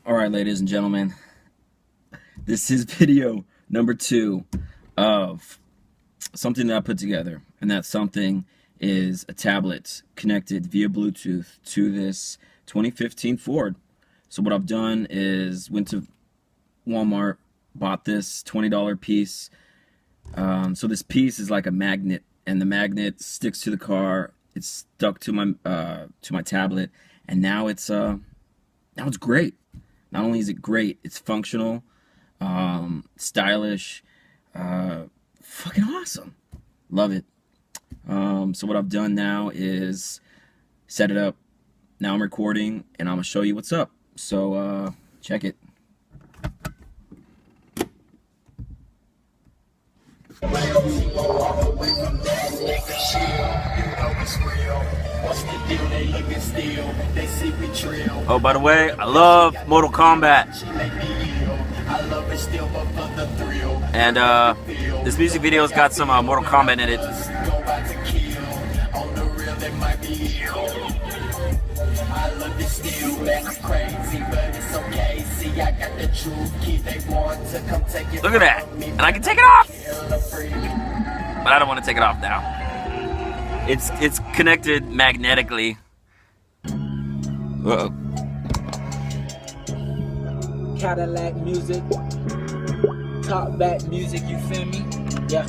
Alright, ladies and gentlemen, this is video number 2 of something that I put together, and that something is a tablet connected via Bluetooth to this 2015 Ford. So what I've done is went to Walmart, bought this $20 piece. So this piece is like a magnet, and the magnet sticks to the car. It's stuck to my tablet, and now it's great. Not only is it great, it's functional, stylish, fucking awesome. Love it. So what I've done now is set it up. Now I'm recording, and I'm gonna show you what's up. So check it. Oh, by the way, I love Mortal Kombat. And this music video's got some Mortal Kombat in it. Look at that. And I can take it off. But I don't want to take it off now. It's connected magnetically. Uh-oh. Cadillac music, top back music, you feel me? Yeah.